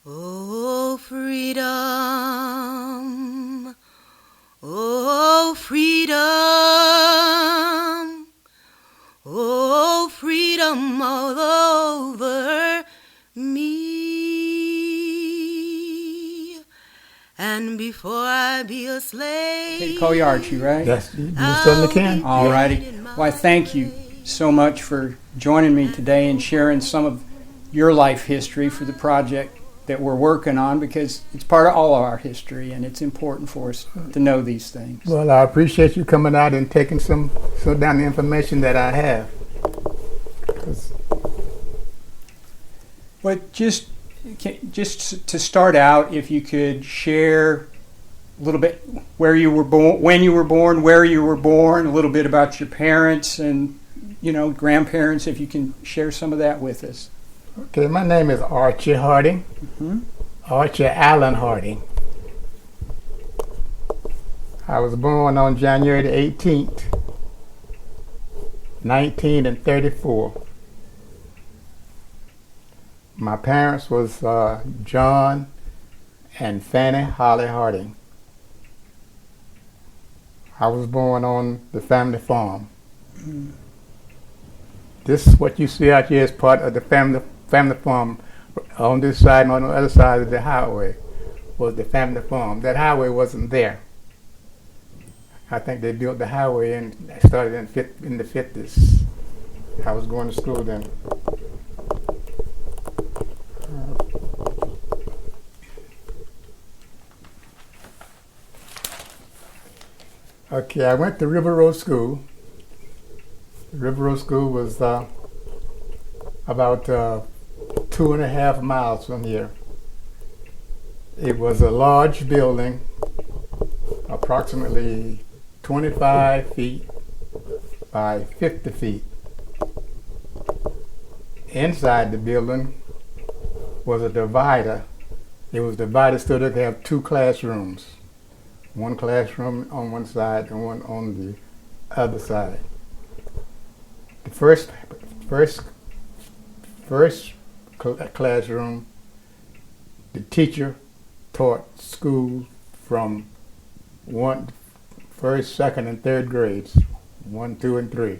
Oh, freedom, oh, freedom, oh, freedom all over me. And before I be a slave, Okay, call you Archie, right? Yes, you certainly can. All righty. Well, I thank you so much for joining me today and sharing some of your life history for the project that we're working on, because it's part of all of our history and it's important for us to know these things. Well, I appreciate you coming out and taking some down the information that I have. But just to start out, if you could share a little bit where you were born, when you were born, where you were born, a little bit about your parents and grandparents, if you can share some of that with us. Okay, my name is Archie Harding. Mm-hmm. Archie Allen Harding. I was born on January the 18th, 1934. My parents was John and Fanny Holly Harding. I was born on the family farm. Mm-hmm. This, what you see out here, is part of the family farm. On this side and on the other side of the highway was the family farm. That highway wasn't there. I think they built the highway and started in the 50s. I was going to school then. Okay, I went to River Road School. River Road School was about 2.5 miles from here. It was a large building, approximately 25 feet by 50 feet. Inside the building was a divider. It was divided so that they have 2 classrooms. One classroom on one side and one on the other side. The first classroom, the teacher taught school from first, second, and third grades, 1, 2, and 3.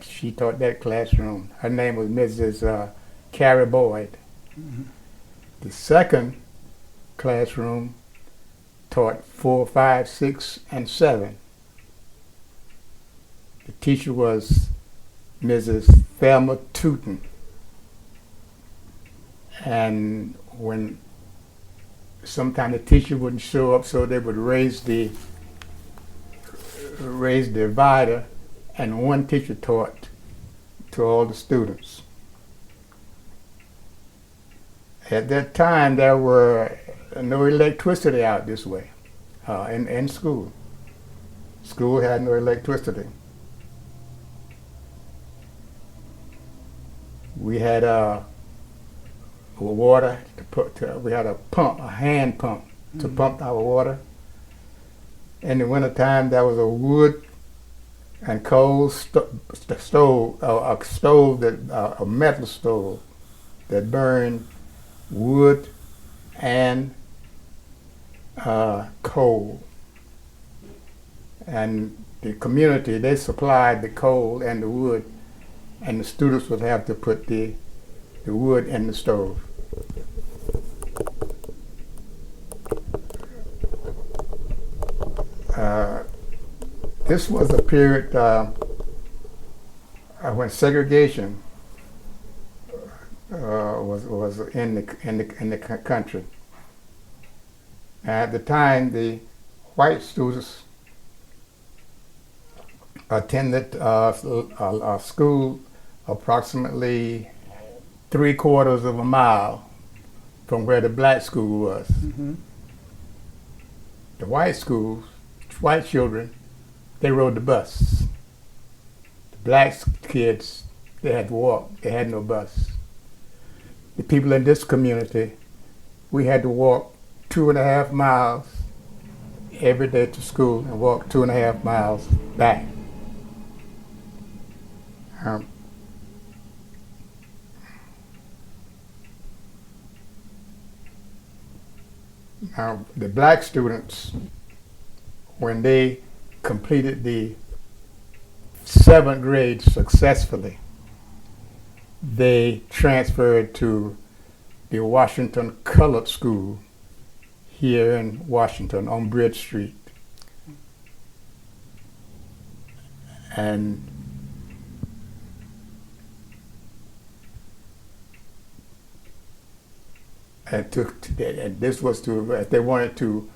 She taught that classroom. Her name was Mrs. Carrie Boyd. Mm-hmm. The second classroom taught 4, 5, 6, and 7. The teacher was Mrs. Thelma Tootin. And when sometimes the teacher wouldn't show up, so they would raise the divider, and one teacher taught to all the students. At that time, there were no electricity out this way in school. School had no electricity. We had water we had a hand pump to pump our water. In the wintertime, there was a wood and coal stove, a metal stove that burned wood and coal. And the community, they supplied the coal and the wood, and the students would have to put the wood in the stove. This was a period when segregation was in the country. At the time, the white students attended a school approximately 3/4 of a mile from where the black school was. Mm-hmm. The white children, they rode the bus. The black kids, they had to walk. They had no bus. The people in this community, we had to walk 2.5 miles every day to school and walk 2.5 miles back. Now, the black students, when they completed the 7th grade successfully, they transferred to the Washington Colored School here in Washington on Bridge Street. And this was to, they wanted to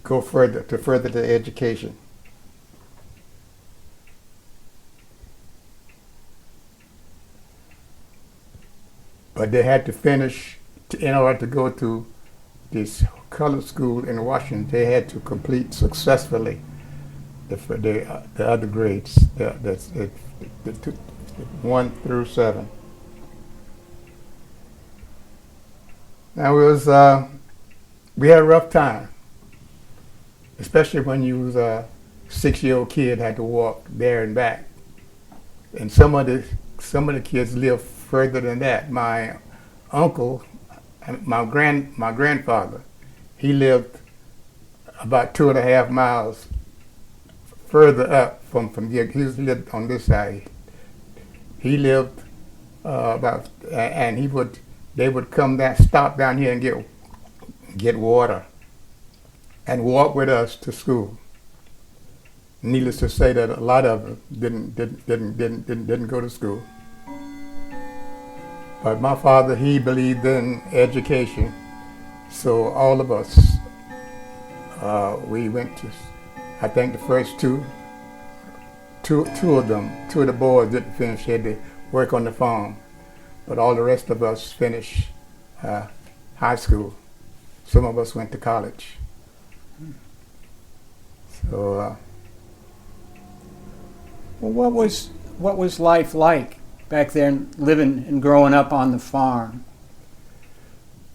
go further, to further their education. But they had to finish, in order to go to this colored school in Washington, they had to complete successfully the other grades, the 1 through 7. Now we had a rough time, especially when you was a 6-year-old kid, had to walk there and back. And some of the kids lived further than that. My uncle, my grandfather, he lived about 2.5 miles further up from here. He lived on this side. He lived and they would come down, stop down here and get water, and walk with us to school. Needless to say that a lot of them didn't go to school. But my father, he believed in education, so all of us, we went to, I think the first two of the boys didn't finish, had to work on the farm, but all the rest of us finished high school. Some of us went to college. So, well, what was life like back then, living and growing up on the farm?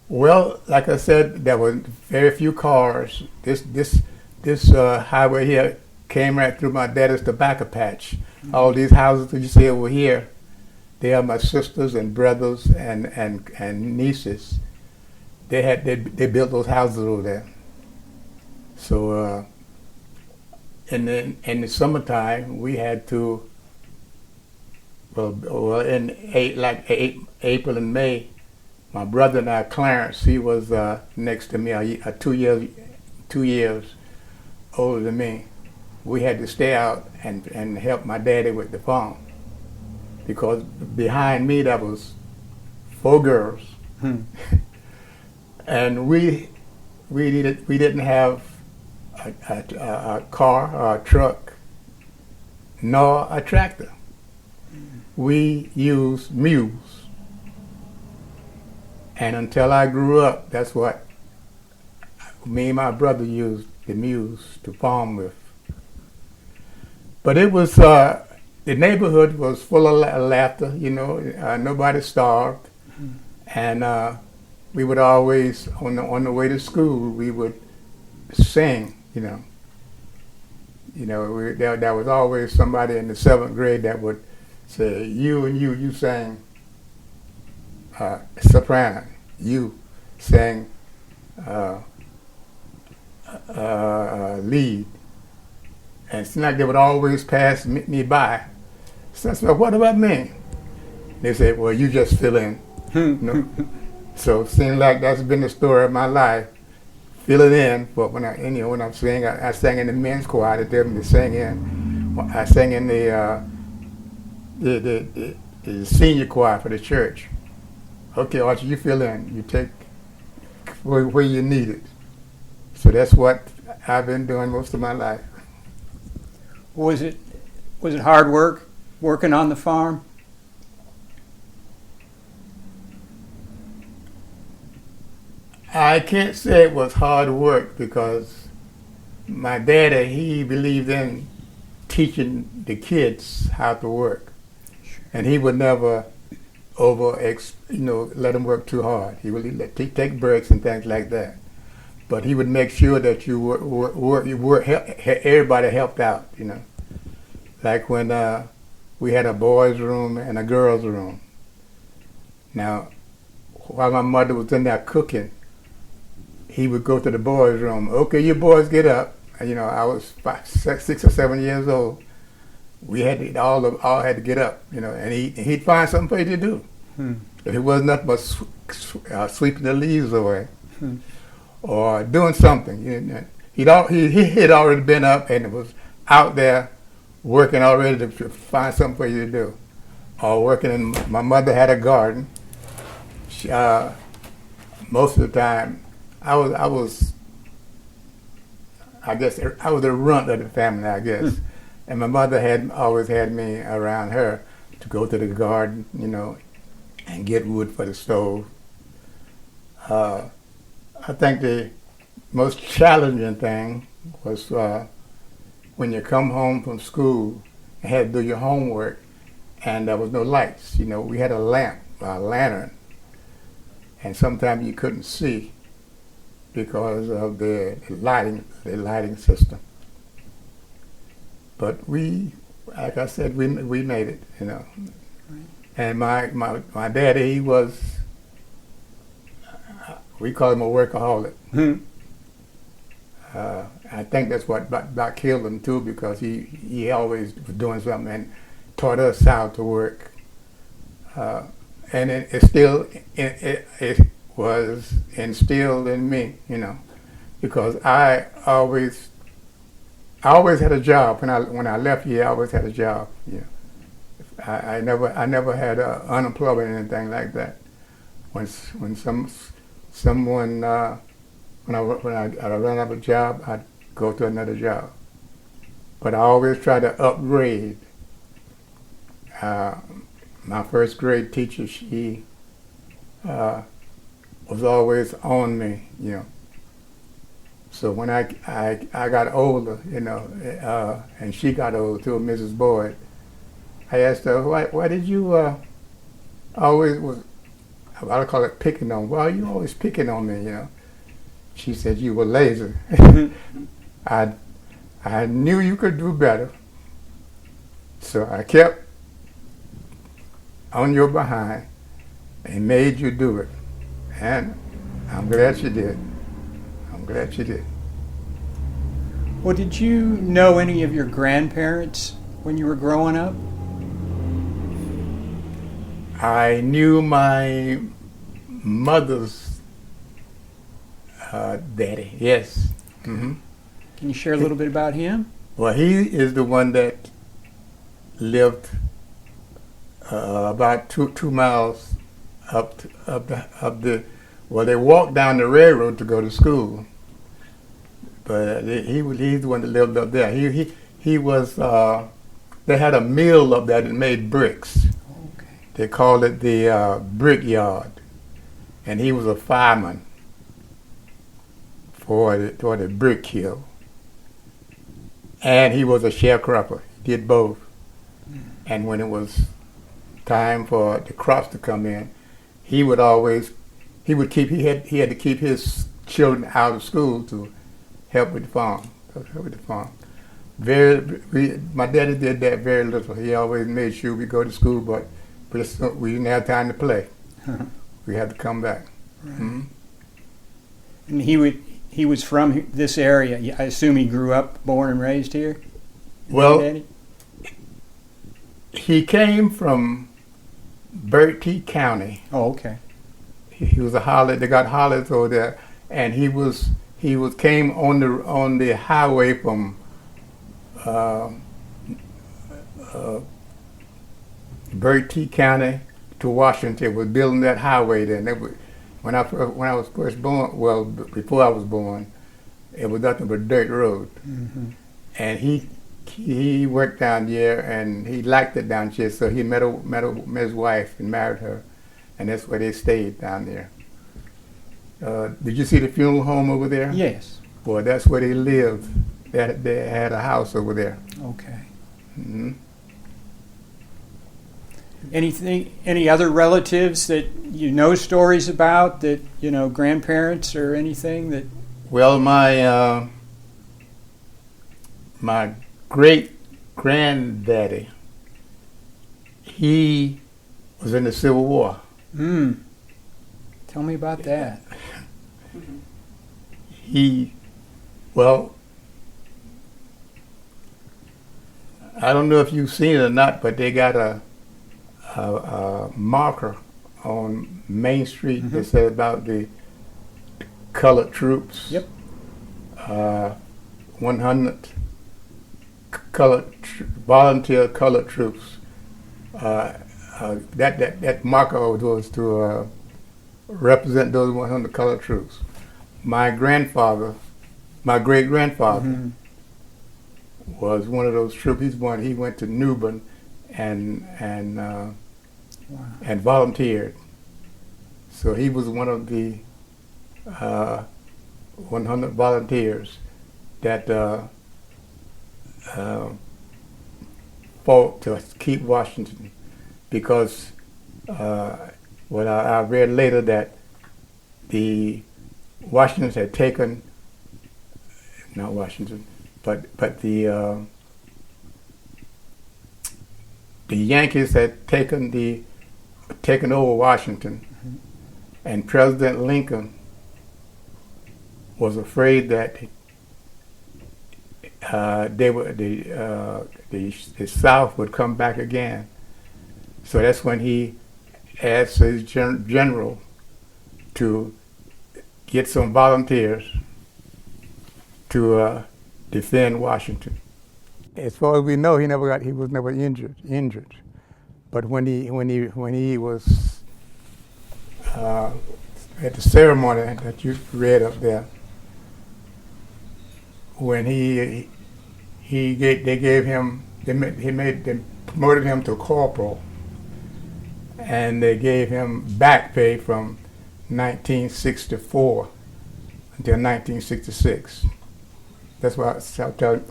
Well, like I said, there were very few cars. This highway here came right through my daddy's tobacco patch. Mm-hmm. All these houses that you see over here, they are my sisters and brothers and nieces. They built those houses over there. So in the summertime, we had to, in April and May, my brother and I, Clarence, he was next to me, 2 years older than me. We had to stay out and help my daddy with the farm, because behind me there was 4 girls, and we didn't have a car or a truck nor a tractor. We used mules, and until I grew up, that's what me and my brother used, the mules to farm with. But it was, the neighborhood was full of laughter, you know, nobody starved. And we would always, on the way to school, we would sing, you know. There was always somebody in the 7th grade that would say, you sang soprano, you sang lead. And it seemed like they would always pass me by. So I said, well, what about me? They said, well, you just fill in. You know? So it seemed like that's been the story of my life, filling in. But when I'm singing, I sang in the men's choir. They tell me to sing in. I sang in the senior choir for the church. Okay, Archie, you fill in. You take where you need it. So that's what I've been doing most of my life. Was it hard work, working on the farm? I can't say it was hard work, because my daddy, he believed in teaching the kids how to work. And he would never let them work too hard. He would take breaks and things like that. But he would make sure that everybody helped out, you know. Like when we had a boys' room and a girls' room. Now, while my mother was in there cooking, he would go to the boys' room. Okay, you boys get up. And, I was 6 or 7 years old. We had to, all had to get up, and he'd find something for you to do. If it was nothing but sweeping the leaves away or doing something. He had already been up and was out there working already to find something for you to do. Or working my mother had a garden. Most of the time, I guess I was the runt of the family, I guess. And my mother always had me around her to go to the garden, and get wood for the stove. I think the most challenging thing was when you come home from school and had to do your homework, and there was no lights. We had a lantern, and sometimes you couldn't see because of the lighting system. But like I said, we made it, Right. And my daddy, he was, we call him a workaholic. I think that's what about killed him too, because he always was doing something and taught us how to work. And it was instilled in me, because I always had a job. When I left here, I always had a job. I never had unemployment or anything like that. When someone when I ran out of a job, I'd go to another job. But I always tried to upgrade. My first grade teacher, she was always on me, So when I got older, and she got older too, Mrs. Boyd, I asked her, why did you always I call it picking on. Why are you always picking on me, She said, you were lazy. I knew you could do better. So I kept on your behind and made you do it. And I'm glad you did. Well, did you know any of your grandparents when you were growing up? I knew my mother's daddy, yes. Mm-hmm. Can you share a little bit about him? Well, he is the one that lived about two miles up the. Well, they walked down the railroad to go to school, but he's the one that lived up there. He was. They had a mill up there that made bricks. Okay. They called it the brick yard, and he was a fireman for the brick kiln. And he was a sharecropper. He did both. And when it was time for the crops to come in, he had to keep his children out of school to help with the farm. My daddy did that very little. He always made sure we go to school, but we didn't have time to play. We had to come back. Right. Mm-hmm. And he was from this area. I assume he grew up, born and raised here? Well, he came from Beaufort County. Oh, okay. He was they got Hollis over there, and he came on the highway from Beaufort County to Washington. Was building that highway then. When I was first born, well, before I was born, it was nothing but dirt road. Mm-hmm. And he worked down there, and he liked it down here, so he met his wife and married her, and that's where they stayed down there. Did you see the funeral home over there? Yes. Well, that's where they lived. They had a house over there. Okay. Mm-hmm. Any other relatives that you know stories about, that grandparents or anything that? Well, my great granddaddy, he was in the Civil War. Tell me about that. Well, I don't know if you've seen it or not, but they got a marker on Main Street that says about the colored troops. Yep. 100 volunteer colored troops. That marker was to represent those 100 colored troops. My great grandfather, was one of those troops. He went to Newbern and volunteered. So he was one of the 100 volunteers that fought to keep Washington, because what I read later that the Washingtons had taken, not Washington, but the Yankees had taken over Washington, and President Lincoln was afraid that the South would come back again. So that's when he asked his general to get some volunteers to defend Washington. As far as we know, he was never injured. But when he was at the ceremony that you read up there, when they promoted him to corporal, and they gave him back pay from 1964 until 1966. That's why I'll tell you,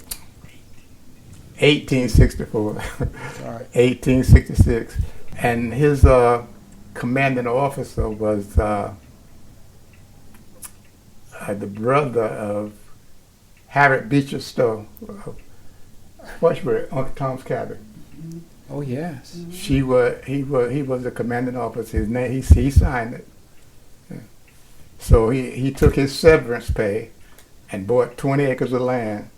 1864, 1866. And his commanding officer was the brother of Harriet Beecher Stowe, Washburn, Uncle Tom's Cabin. Oh yes. He was the commanding officer. His name, he signed it. Yeah. So he took his severance pay and bought 20 acres of land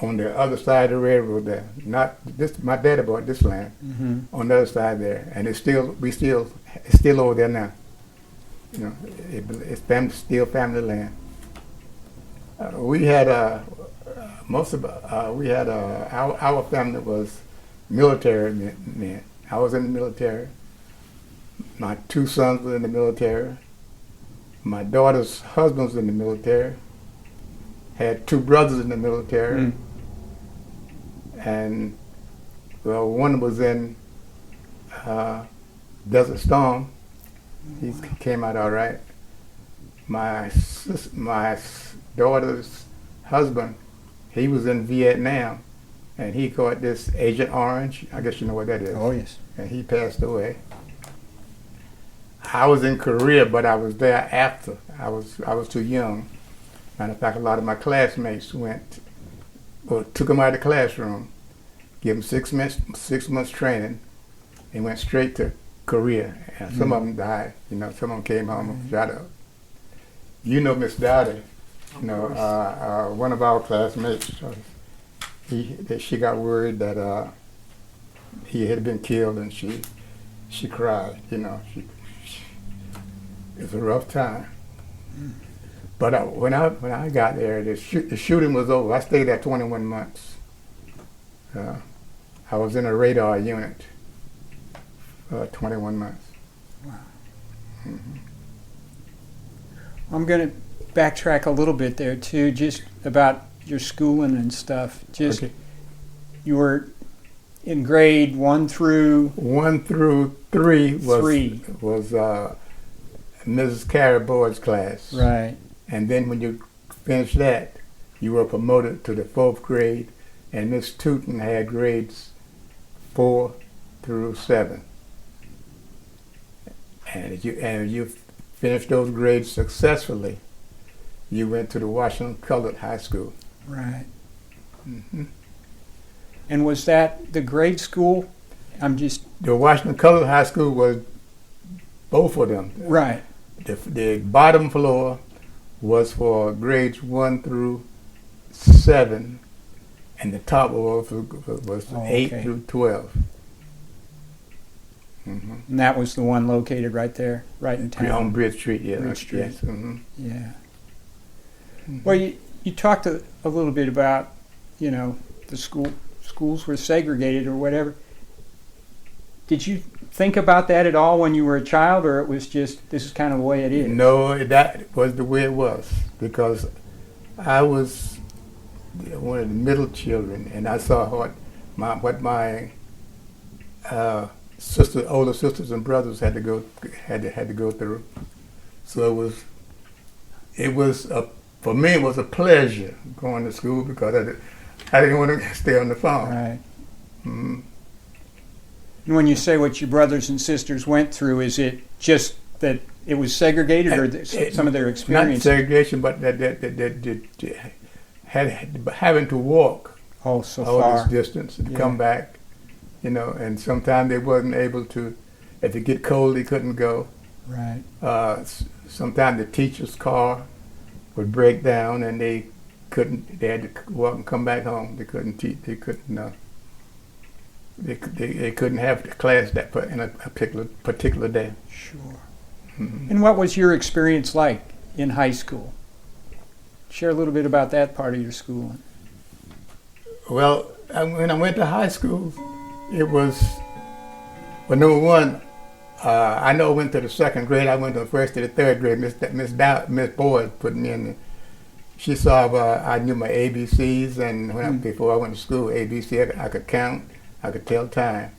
on the other side of the railroad there. Not this. My daddy bought this land on the other side there, and it's still over there now. You know, it's still family land. We had our family was military men. I was in the military. My two sons were in the military. My daughter's husband was in the military. Had two brothers in the military. And well, one was in Desert Storm. He came out all right. My daughter's husband, he was in Vietnam, and he caught this Agent Orange. I guess you know what that is. Oh yes. And he passed away. I was in Korea, but I was there after. I was too young. Matter of fact, a lot of my classmates took them out of the classroom, gave them 6 months training, and went straight to Korea. And some of them died. You know, some of them came home and shot up. You know Miss Dowdy. You know, one of our classmates. She got worried that he had been killed, and she cried. You know, it was a rough time. But when I got there, the shooting was over. I stayed there 21 months. I was in a radar unit. 21 months. Wow. I'm going to backtrack a little bit there too, just about your schooling and stuff. Just okay. You were in grade 1 through 3 was Mrs. Carrie Boyd's class. Right. And then when you finished that, you were promoted to the 4th grade, and Miss Tootin had grades 4 through 7. And if you finished those grades successfully, you went to the Washington Colored High School. Right. And was that the grade school? The Washington Colored High School was both of them. Right. The bottom floor was for grades 1 through 7, and the top was 8 okay. through 12. And that was the one located right there, right in town. On Bridge Street, yeah. Bridge Street. Yes. Yeah. Well, you talked a little bit about, the schools were segregated or whatever. Did you think about that at all when you were a child, or it was just, this is kind of the way it is? No, that was the way it was, because I was one of the middle children, and I saw what my older sisters and brothers had to go through. So for me it was a pleasure going to school, because I didn't want to stay on the farm. Right. Mm-hmm. And when you say what your brothers and sisters went through, is it just that it was segregated, or some of their experience? Not segregation, but that having to walk all this distance and come back, and sometimes they wasn't able to. If it get cold, they couldn't go. Right. Sometimes the teacher's car would break down, and they couldn't. They had to walk and come back home. They couldn't teach. They couldn't. They couldn't have the class in a particular day. Sure. Mm-hmm. And what was your experience like in high school? Share a little bit about that part of your schooling. Well, when I went to high school, it was, number one, I know I went to the second grade. I went to the first to the third grade. Miss Boyd put me in there. She saw I knew my ABCs, and before I went to school, ABC, I could count, I could tell time.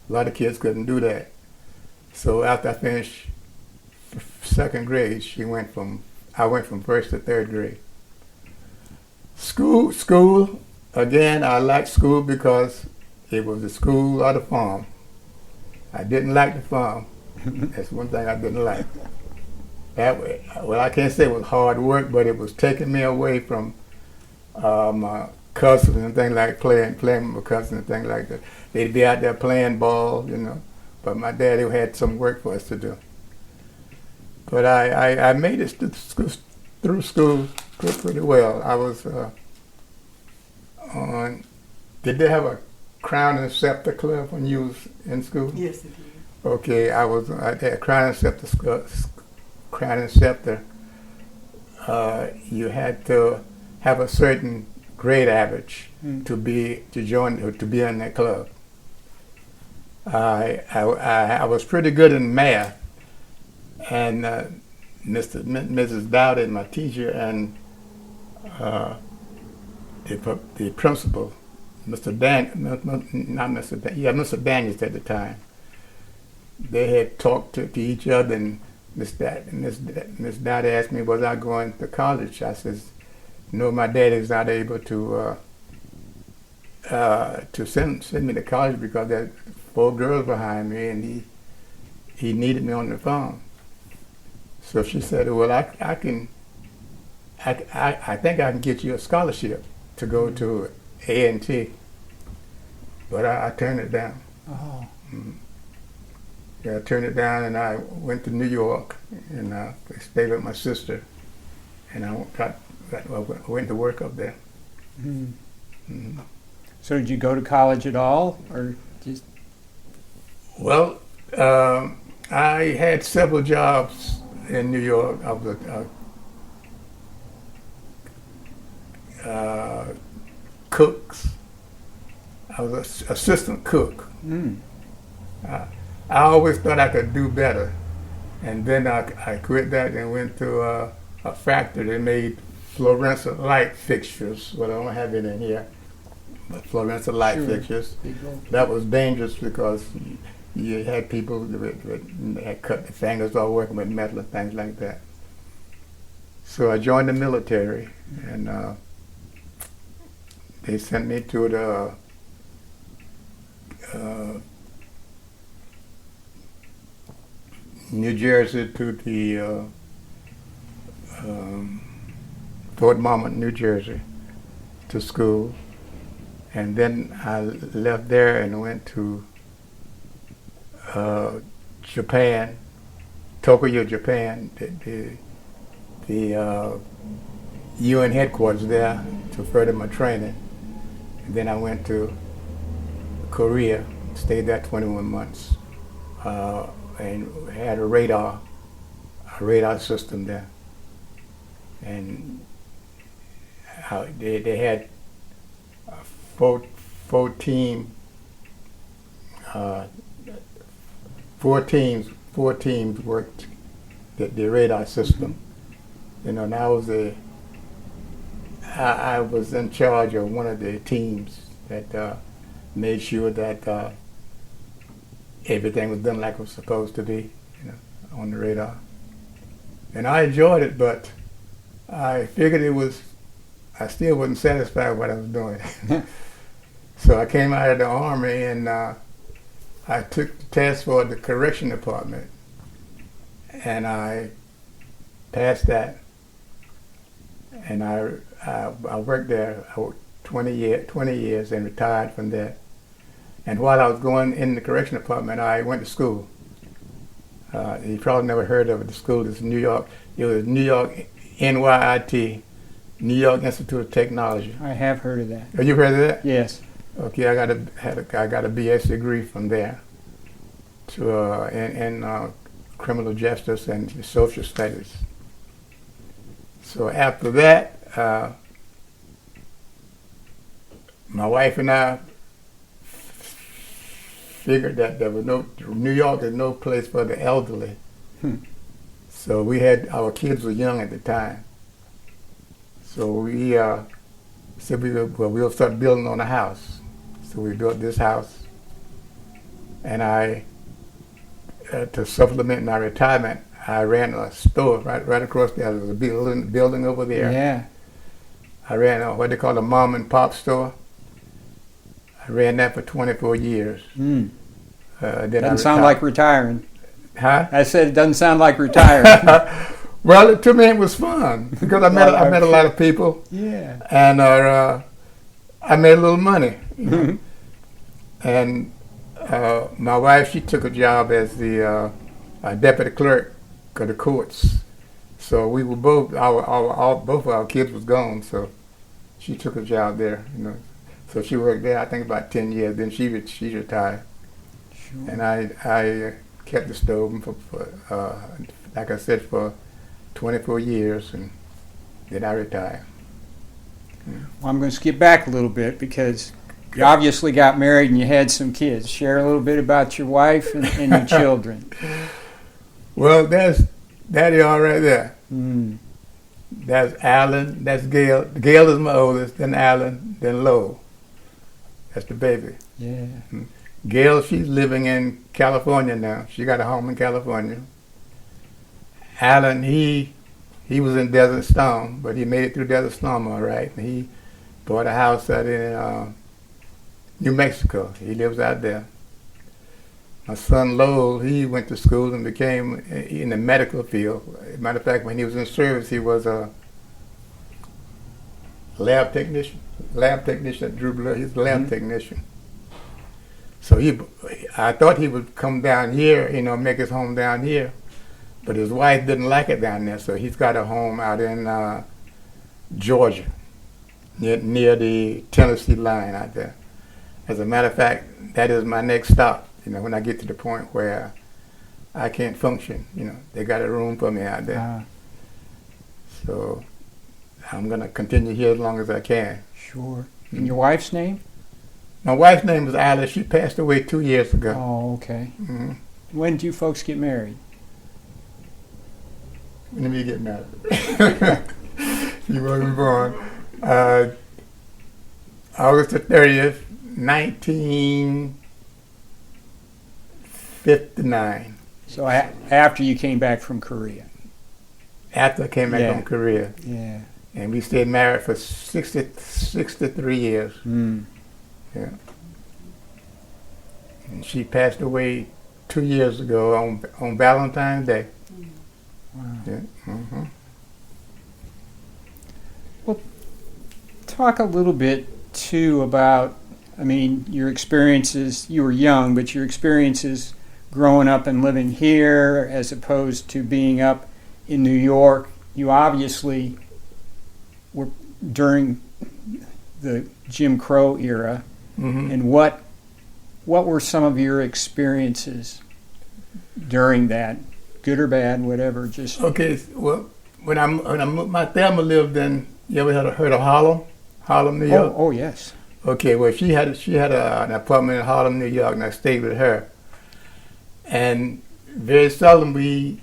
A lot of kids couldn't do that. So after I finished second grade, I went from first to third grade. School, again, I liked school because it was the school or the farm. I didn't like the farm. That's one thing I didn't like. I can't say it was hard work, but it was taking me away from my cousins and things like playing with my cousins and things like that. They'd be out there playing ball, but my daddy had some work for us to do. But I made it through school pretty well. I was did they have a Crown and Scepter club when you was in school? Yes, it did. Okay, I had Crown and Scepter. Crown and Scepter. You had to have a certain grade average to be in that club. I was pretty good in math, and Mrs. Dowdy, my teacher, and the principal, Mr. Daniels at the time. They had talked to each other, and Miss Dowdy asked me, was I going to college? I says, no, my daddy's not able to send me to college because there 4 girls behind me, and he needed me on the farm. So she said, well, I think I can get you a scholarship to go to A&T, but I turned it down. Oh. Mm-hmm. Yeah, I turned it down, and I went to New York, and I stayed with my sister, and I went to work up there. Mm. Mm-hmm. So did you go to college at all, or just? Well, I had several jobs in New York. I was cooks. I was an assistant cook. Mm. I always thought I could do better, and then I quit that and went to a factory that made fluorescent light fixtures. Well, I don't have it in here, but fluorescent light fixtures. That was dangerous because you had people that had cut their fingers off working with metal and things like that. So I joined the military, and they sent me to the New Jersey, to the Fort Monmouth, New Jersey, to school. And then I left there and went to Japan, Tokyo, Japan. the UN headquarters there to further my training. And then I went to Korea, stayed there 21 months, and had a radar system there. And they had four teams worked the radar system. You know, and I was in charge of one of the teams that made sure that everything was done like it was supposed to be, you know, on the radar. And I enjoyed it, but I figured I still wasn't satisfied with what I was doing. So I came out of the Army, and I took the test for the correction department, and I passed that. And I worked there 20 years and retired from there. And while I was going in the correction department, I went to school. You probably never heard of it. The school is New York. It was New York NYIT, New York Institute of Technology. I have heard of that. Have you heard of that? Yes. Okay, I got a BS degree from there in criminal justice and social studies. So after that, my wife and I figured that New York is no place for the elderly. So our kids were young at the time. So we said we'll start building on a house. So we built this house, and to supplement my retirement, I ran a store right across there. There was a building over there. Yeah. I ran what they call a mom and pop store. I ran that for 24 years. Doesn't sound like retiring. Huh? I said it doesn't sound like retiring. Well, to me it was fun because I met a lot of people. Yeah. And I made a little money. You know? And my wife, she took a job as the deputy clerk of the courts. So we were both both of our kids was gone. So she took a job there. You know. So she worked there, I think, about 10 years. Then she retired. Sure. And I kept the stove for like I said, for 24 years, and then I retired. Well, I'm going to skip back a little bit because you obviously got married and you had some kids. Share a little bit about your wife and your children. Well, that's Daddy all right there. That's Alan, that's Gail. Gail is my oldest, then Alan, then Lowell. That's the baby. Yeah. Gail, she's living in California now. She got a home in California. Alan, he was in Desert Storm, but he made it through Desert Storm all right. And he bought a house out in New Mexico. He lives out there. My son Lowell, he went to school and became in the medical field. As a matter of fact, when he was in service, he was a lab technician at Drew Blood. He's a lab technician. So I thought he would come down here, you know, make his home down here. But his wife didn't like it down there, so he's got a home out in Georgia, near the Tennessee line out there. As a matter of fact, that is my next stop. You know, when I get to the point where I can't function, you know, they got a room for me out there. So I'm going to continue here as long as I can. Sure. And your wife's name? My wife's name is Alice. She passed away 2 years ago. Oh, okay. Mm-hmm. When did you folks get married? When did we get married? You wasn't born. August the 30th, 1959. So after you came back from Korea? After I came back from Korea. Yeah. And we stayed married for 63 years. Yeah. And she passed away 2 years ago on Valentine's Day. Wow. Yeah. Mm-hmm. Well, talk a little bit too about, I mean, your experiences. You were young, but your experiences growing up and living here as opposed to being up in New York, you obviously were during the Jim Crow era, and what were some of your experiences during that, good or bad, whatever? Just okay. Well, when my family lived in, you ever heard of Harlem, New York? Oh yes. Okay, well she had an apartment in Harlem, New York, and I stayed with her. And very seldom we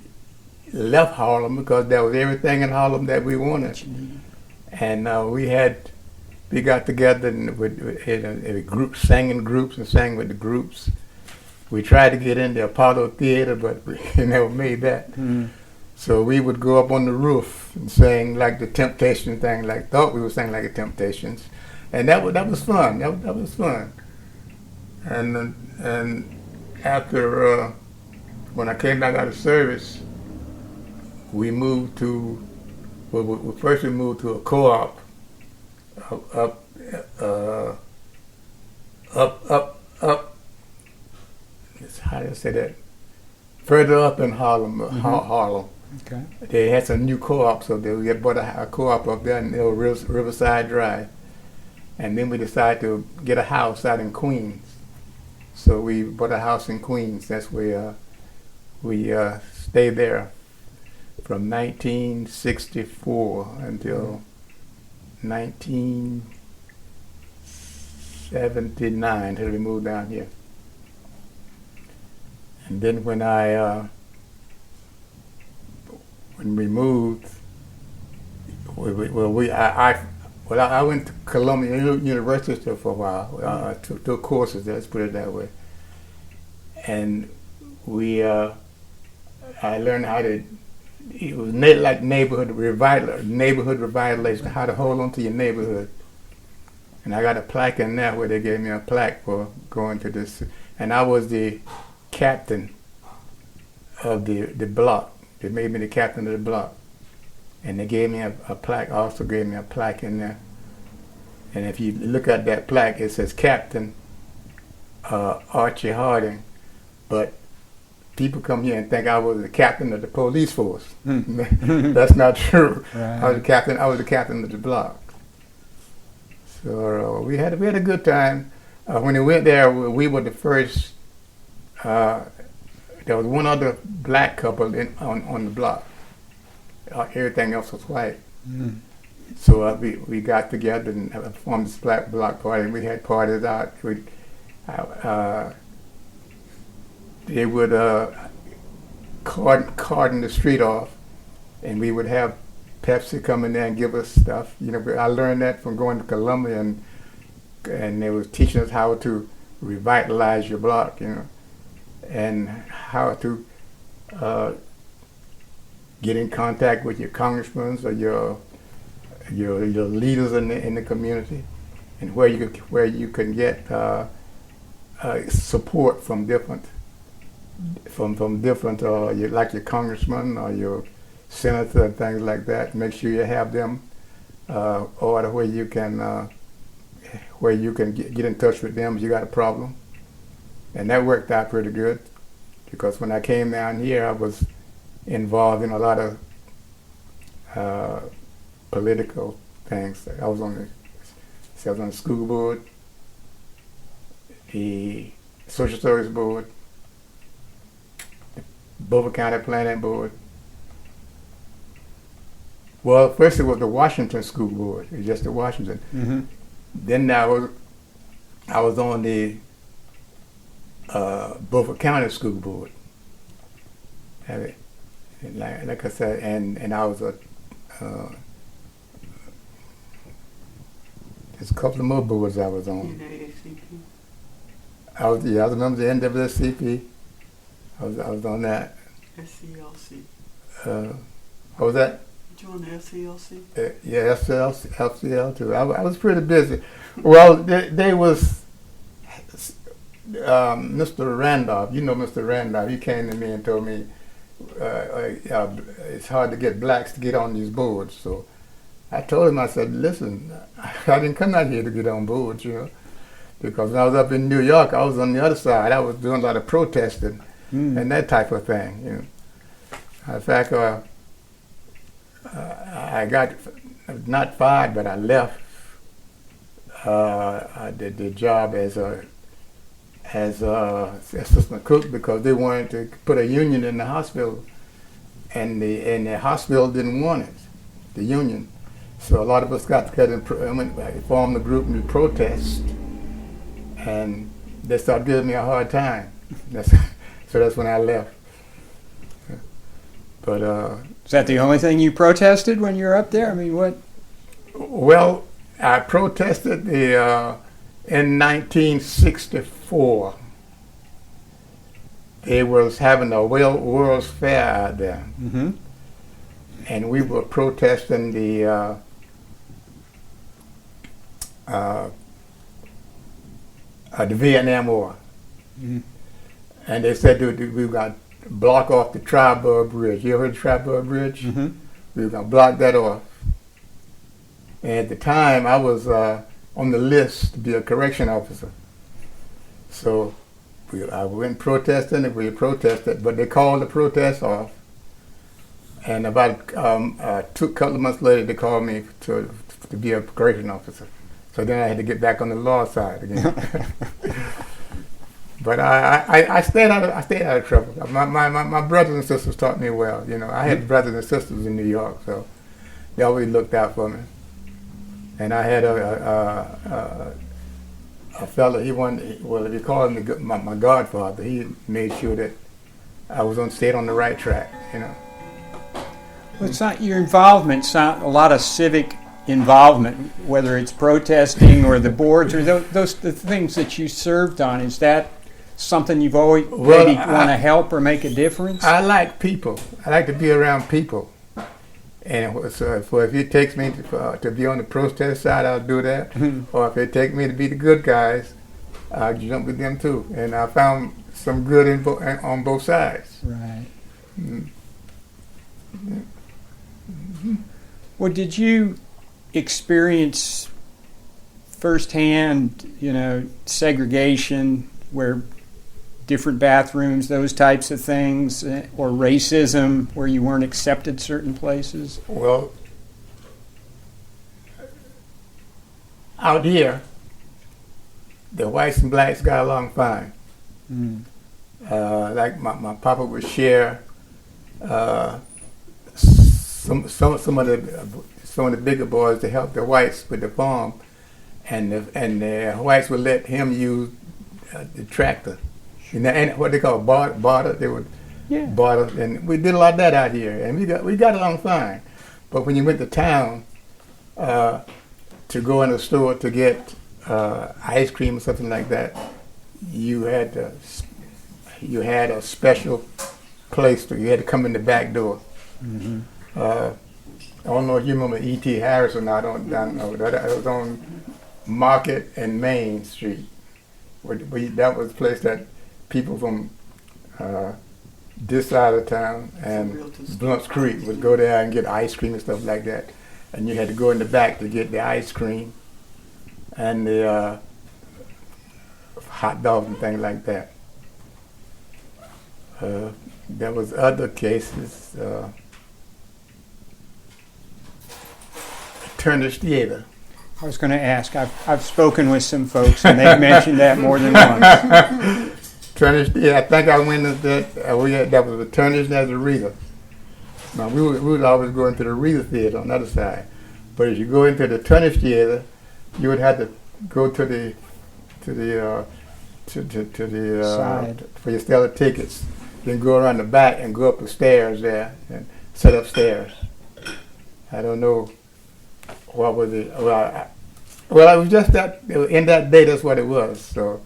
left Harlem because there was everything in Harlem that we wanted. And we got together and with groups, sang in groups and sang with the groups. We tried to get in the Apollo Theater, but we never made that. So we would go up on the roof and sing like the Temptations thing, thought we were singing like the Temptations. And that was fun. That was fun. And after when I came back out of service, we moved to first we moved to a co-op up. How do I say that? Further up in Harlem, Harlem. Okay. They had some new co-ops up there. We had bought a co-op up there in Riverside Drive. And then we decided to get a house out in Queens. So we bought a house in Queens. That's where we stayed there from 1964 until 1979 until we moved down here. And then when we moved, I went to Columbia University for a while, took courses there, let's put it that way. And I learned how to, it was like neighborhood revitalization, how to hold on to your neighborhood. And I got a plaque in there where they gave me a plaque for going to this, and I was the captain of the block. They made me the captain of the block. And they gave me a plaque, also gave me a plaque in there. And if you look at that plaque, it says Captain Archie Harding. But people come here and think I was the captain of the police force. That's not true. Right. I was the captain of the block. So we had a good time. When we went there, we were the first. There was one other black couple on the block. Everything else was white. So we got together and formed this black block party, and we had parties out. They would cordon the street off, and we would have Pepsi come in there and give us stuff. I learned that from going to Columbia, and they was teaching us how to revitalize your block, and how to get in contact with your congressmen or your leaders in the community, and where you can get support from different like your congressman or your senator and things like that. Make sure you have them order where you can get in touch with them if you got a problem. And that worked out pretty good, because when I came down here, I was involved in a lot of political things. I was on the school board, the social service board, the Beaufort County planning board. Well, first it was the Washington school board. It was just the Washington. Then I was on the Beaufort County school board. And like I said, and I was there's a couple of more boards I was on. I was a member of the NAACP. I was on that. SCLC. What was that? Did you on the SCLC? Yeah, FCL too. I was pretty busy. Well, they was Mr. Randolph. Mr. Randolph. He came to me and told me it's hard to get blacks to get on these boards. So I told him, I said, listen, I didn't come out here to get on boards, because when I was up in New York, I was on the other side. I was doing a lot of protesting and that type of thing. In fact, I got not fired, but I left. I did the job as a assistant cook because they wanted to put a union in the hospital, and the hospital didn't want it, the union. So a lot of us got together and formed a group and protest, and they started giving me a hard time. So that's when I left. But is that the only thing you protested when you were up there? I mean, what? Well, I protested in 1964. They was having a World's Fair out there, Mm-hmm. and we were protesting the Vietnam War. Mm-hmm. And they said we were going to block off the Tri-Borough Bridge. You ever heard of the Tri-Borough Bridge? Mm-hmm. We were going to block that off. And at the time, I was on the list to be a correction officer. So I went protesting, and we protested, but they called the protest off. And about a couple of months later, they called me to be a correction officer. So then I had to get back on the law side again. But I stayed out of trouble. My brothers and sisters taught me well. You know, I had brothers and sisters in New York, so they always looked out for me. And I had a fellow. He wanted, well, if you call him my godfather, he made sure that I stayed on the right track. You know. Well, it's not your involvement. It's not a lot of civic involvement, whether it's protesting or the boards or the things that you served on. Is that something you've always maybe want to help or make a difference? I like people. I like to be around people. And so if it takes me to be on the protest side, I'll do that. Or if it takes me to be the good guys, I'll jump with them too. And I found some good on both sides. Right. Mm-hmm. Well, did you experience firsthand, segregation, where different bathrooms, those types of things, or racism, where you weren't accepted certain places? Well, out here, the whites and blacks got along fine. Mm. Like my papa would share some of the bigger boys to help the whites with the farm, and the whites would let him use the tractor. And what they call barter, they would barter, and we did a lot of that out here, and we got along fine. But when you went to town to go in the store to get ice cream or something like that, you had a special place. You had to come in the back door. Mm-hmm. I don't know if you remember E.T. Harris or not. I don't know. That was on Market and Main Street. That was a place that people from this side of town and Blunt's Creek would go there and get ice cream and stuff like that. And you had to go in the back to get the ice cream and the hot dogs and things like that. There was other cases. Turner's Theater. I was going to ask. I've spoken with some folks, and they've mentioned that more than once. Turner's Theater. I think I went to that. That was the Turner's and the Rita. Now we would always go into the Rita Theater on the other side, but if you go into the Turner's Theater, you would have to go to the side for your stellar tickets. Then go around the back and go up the stairs there and sit upstairs. I don't know. What was it? Well, it was just that in that day. That's what it was. So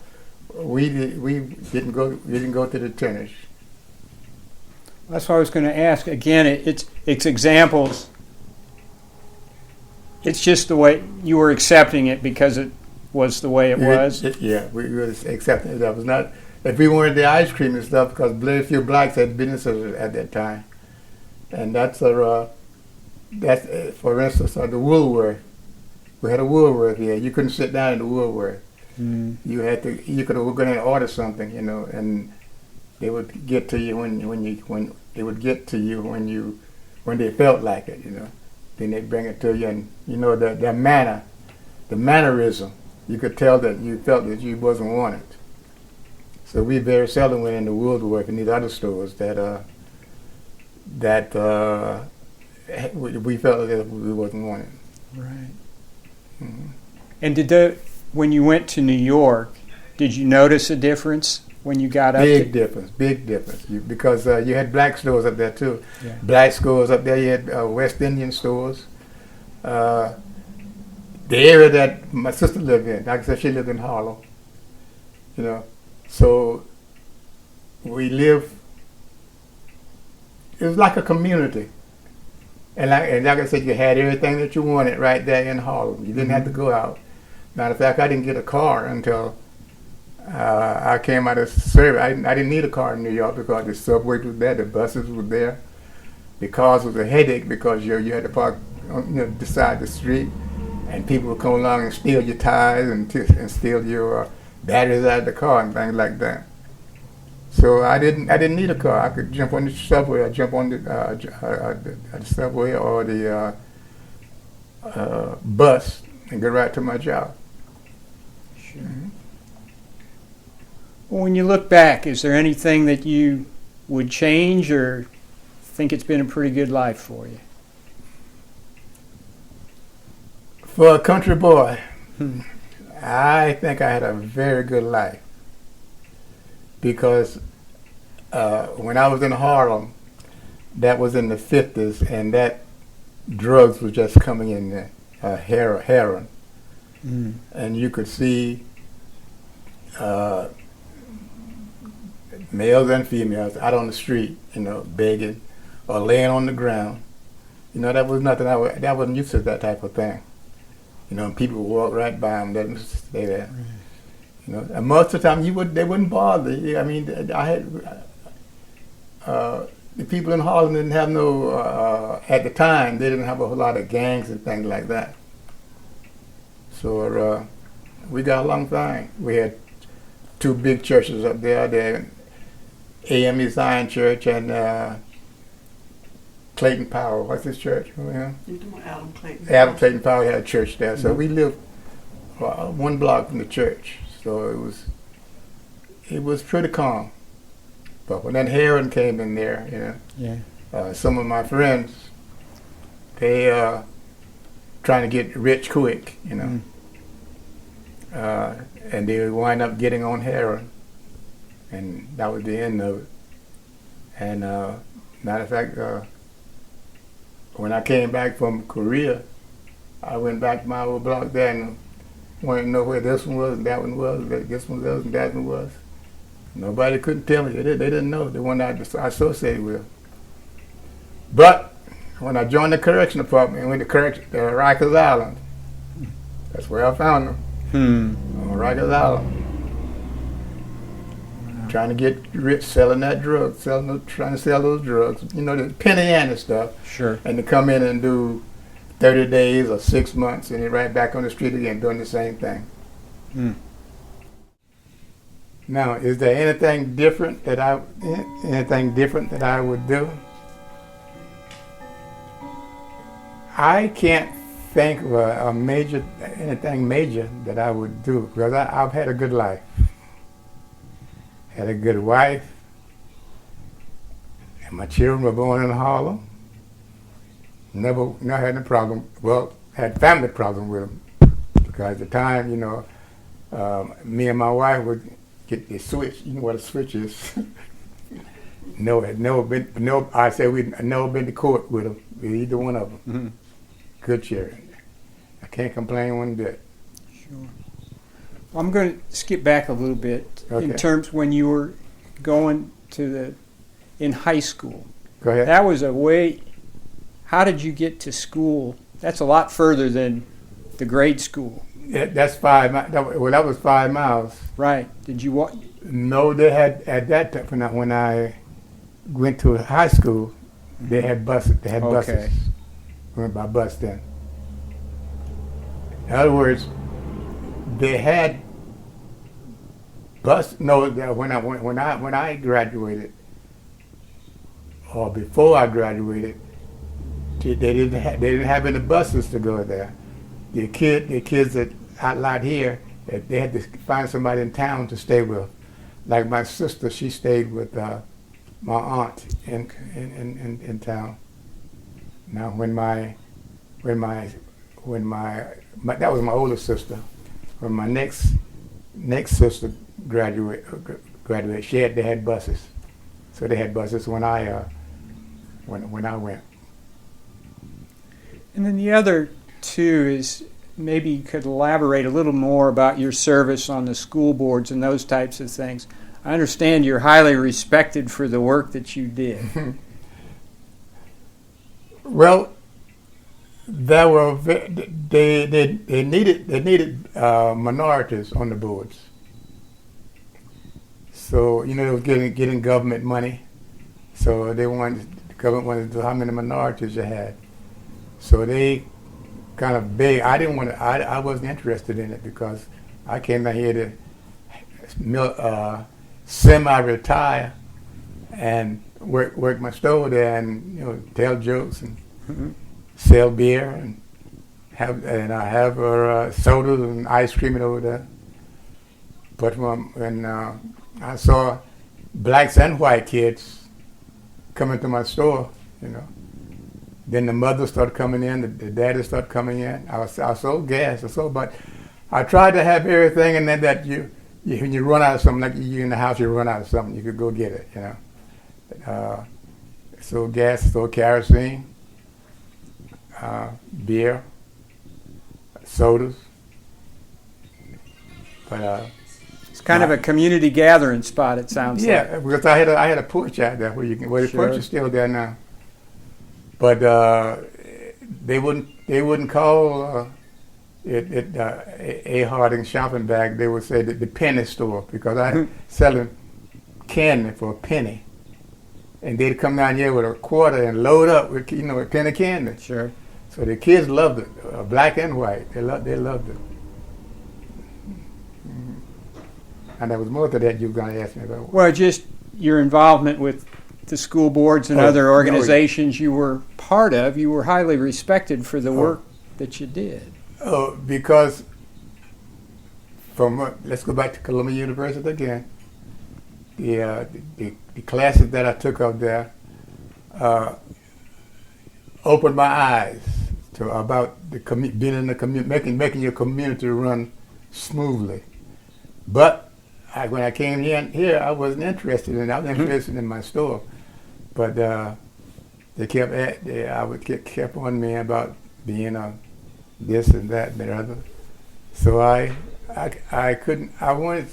we didn't go to the Turner's. That's what I was going to ask. Again, it's examples. It's just the way you were accepting it because it was the way it was. We were accepting it. That was not. If we wanted the ice cream and stuff, because very few blacks had businesses at that time, and that's for instance, the Woolworth. We had a Woolworth here. You couldn't sit down in the Woolworth. Mm. You could go in and order something, and they would get to you when they felt like it, Then they bring it to you, and you know their manner, the mannerism. You could tell that you felt that you wasn't wanted. So we very seldom went into Woolworth and these other stores that we felt that we wasn't wanted. Right. Mm-hmm. And when you went to New York, did you notice a difference when you got up? Big difference. Because you had black stores up there too. Yeah. Black stores up there. You had West Indian stores. The area that my sister lived in, like I said, she lived in Harlem. You know, so we lived. It was like a community, and like I said, you had everything that you wanted right there in Harlem. You didn't have to go out. Matter of fact, I didn't get a car until I came out of service. I didn't need a car in New York because the subway was there, the buses were there. The cars was a headache because you had to park on the side of the street, and people would come along and steal your tires and steal your batteries out of the car and things like that. So I didn't need a car. I could jump on the subway, or jump on the subway or the bus and get right to my job. Sure. Mm-hmm. Well, when you look back, is there anything that you would change or think it's been a pretty good life for you? For a country boy, I think I had a very good life because when I was in Harlem, that was in the 50s, and that drugs was just coming in there, heroin. Mm. And you could see males and females out on the street, begging or laying on the ground. That was nothing. I wasn't used to that type of thing. And people would walk right by them, let them stay there. Right. And most of the time they wouldn't bother. I mean, I had the people in Harlem didn't have no at the time they didn't have a whole lot of gangs and things like that. So we got along fine. We had two big churches up there, the AME Zion Church and Clayton Powell. What's his church? You're talking about Adam Clayton. Adam Clayton Powell had a church there. So we lived 1 block from the church. So it was pretty calm. But when that heroin came in there, some of my friends, they trying to get rich quick, and they would wind up getting on heroin, and that was the end of it. And matter of fact, when I came back from Korea, I went back to my old block there and wanted to know where this one was and that one was, this one was and that one was. Nobody couldn't tell me. They didn't know the one I associated with. But when I joined the correction department and went to Rikers Island, that's where I found them. On Rikers Island. Trying to get rich, selling that drug, trying to sell those drugs. The penny ante stuff. Sure. And to come in and do 30 days or 6 months and then right back on the street again doing the same thing. Now, is there anything different that I would do? I can't think of anything major that I would do because I've had a good life. Had a good wife, and my children were born in Harlem. Never had a problem. Well, had family problem with them because at the time, me and my wife would get the switch. You know what a switch is? We'd never been to court with them, with either one of them. Mm-hmm. Good children. I can't complain one bit. Sure. I'm going to skip back a little bit in Okay. terms when you were going in high school. Go ahead. That was how did you get to school? That's a lot further than the grade school. That's 5 miles. That was 5 miles. Right. Did you walk? No, they had at that time when I went to high school, they had buses. They had buses. We went by bus then. In other words, they had bus. No, when I graduated, or before I graduated, they didn't have any buses to go there. The kids that outlawed here, they had to find somebody in town to stay with. Like my sister, she stayed with my aunt in town. Now when my that was my older sister. When my next sister graduated, they had buses. So they had buses when I went. And then the other two is maybe you could elaborate a little more about your service on the school boards and those types of things. I understand you're highly respected for the work that you did. Well, they needed minorities on the boards. So they were getting government money. So the government wanted to know how many minorities you had. So they kind of begged. I wasn't interested in it because I came down here to semi-retire and work my store there and tell jokes and sell beer and have sodas and ice cream over there. But when I saw blacks and white kids coming to my store, then the mothers started coming in, the daddies started coming in. I was so gassed. But I tried to have everything, and then that when you run out of something, like you in the house, you run out of something, you could go get it, So gas, so kerosene, beer, sodas. But it's kind of a community gathering spot, it sounds like. Yeah, because I had a porch out there where the porch is still there now. But they wouldn't call it A. Harding shopping bag. They would say the penny store because I selling candy for a penny, and they'd come down here with a quarter and load up with a penny candy. Sure. So the kids loved it, black and white. They loved it. And there was more to that you were going to ask me about. Well, just your involvement with the school boards and other organizations you were part of. You were highly respected for the work that you did. Because let's go back to Columbia University again. The classes that I took up there opened my eyes to about being in the community, making your community run smoothly. But when I came here, I wasn't interested in it. I was interested in my store. But they kept on me about being this and that and the other. So I wanted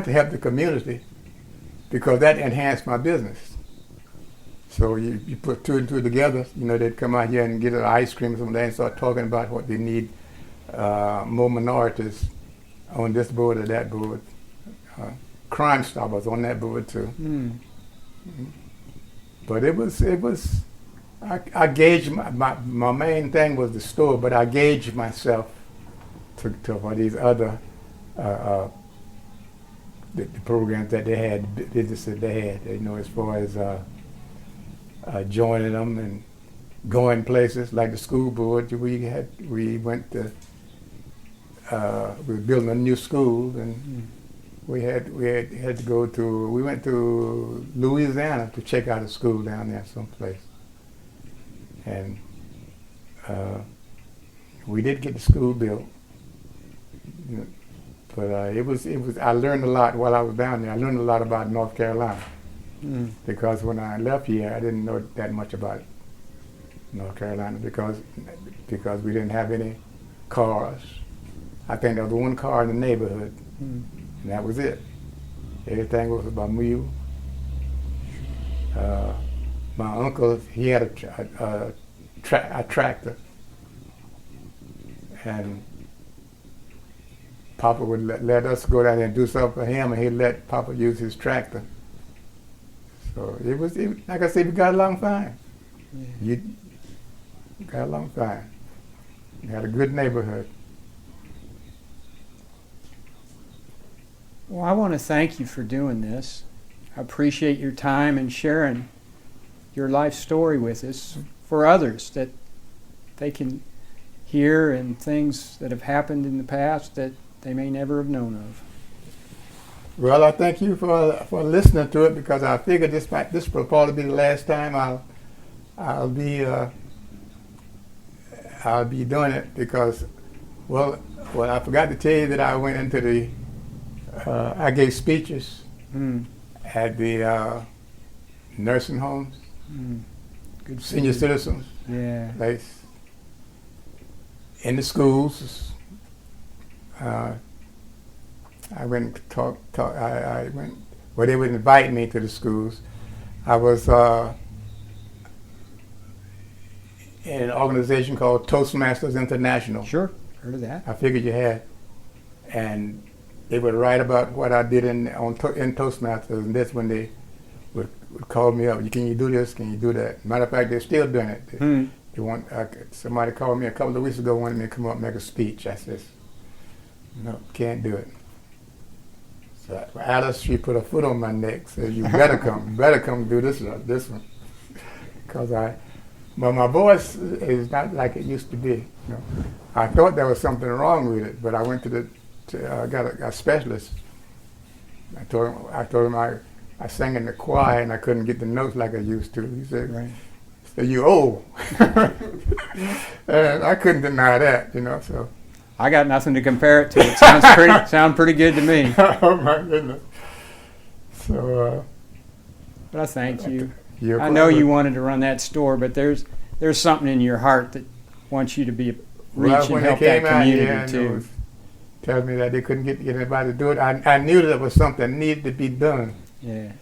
to help the community because that enhanced my business. So you put two and two together, they'd come out here and get an ice cream or something and start talking about what they need, more minorities on this board or that board. Crime Stoppers on that board too. But it was I gauged my main thing was the store, but I gauged myself to what these other the programs that they had, business that they had, as far as joining them and going places like the school board. We went to we were building a new school and we had to go to. We went to Louisiana to check out a school down there someplace, and we did get the school built. But it was. I learned a lot while I was down there. I learned a lot about North Carolina because when I left here, I didn't know that much about North Carolina because we didn't have any cars. I think there was one car in the neighborhood. And that was it. Everything was about mule. My uncle, he had a tractor, and Papa would let us go down there and do something for him, and he'd let Papa use his tractor. So it was like I said, we got along fine. You got along fine. We had a good neighborhood. Well, I want to thank you for doing this. I appreciate your time and sharing your life story with us. for others that they can hear, and things that have happened in the past that they may never have known of. Well, I thank you for listening to it, because I figured this will probably be the last time I'll be doing it, because well I forgot to tell you that I went into the I gave speeches at the nursing homes, Good for senior you. citizens Yeah. place, in the schools. I went and talk. I went where they would invite me to the schools. I was in an organization called Toastmasters International. Sure. Heard of that. I figured you had. And they would write about what I did in Toastmasters, and that's when they would call me up. Can you do this? Can you do that? Matter of fact, they're still doing it. They want. Somebody called me a couple of weeks ago, wanted me to come up and make a speech. I said, no, can't do it. So Alice, she put her foot on my neck, said, you better come do this one. Because my voice is not like it used to be. You know. I thought there was something wrong with it, but I went I got a specialist. I told him I sang in the choir and I couldn't get the notes like I used to. He said, Right. so you old. And I couldn't deny that, you know, so. I got nothing to compare it to. It sounds pretty good to me. Oh my goodness. So But I thank you. you're I know quite- you wanted to run that store, but there's something in your heart that wants you to be reach Well, and when help they that came out here community and too. tells me that they couldn't get anybody to do it, I knew that it was something that needed to be done. Yeah.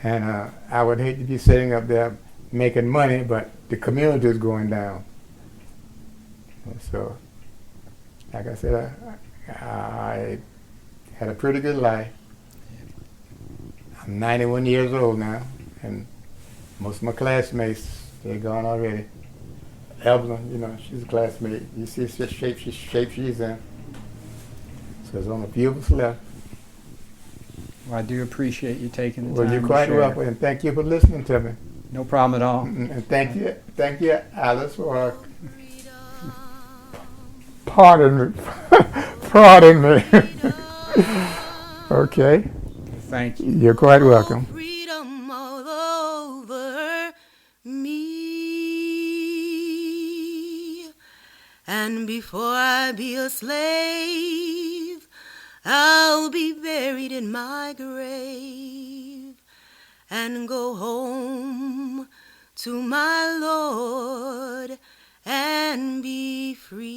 And I would hate to be sitting up there making money, but the community is going down. And so, like I said, I had a pretty good life. I'm 91 years old now, and most of my classmates, they're gone already. Evelyn, you know, she's a classmate. You see the shape she's in. So there's only a few of us left. Well, I do appreciate you taking the Well, time you're to quite share. welcome, and thank you for listening to me. No problem at all. And thank you, Alice, for pardon me. Okay, Thank you. you're quite welcome. Freedom all over me. And before I be a slave, I'll be buried in my grave and go home to my Lord and be free.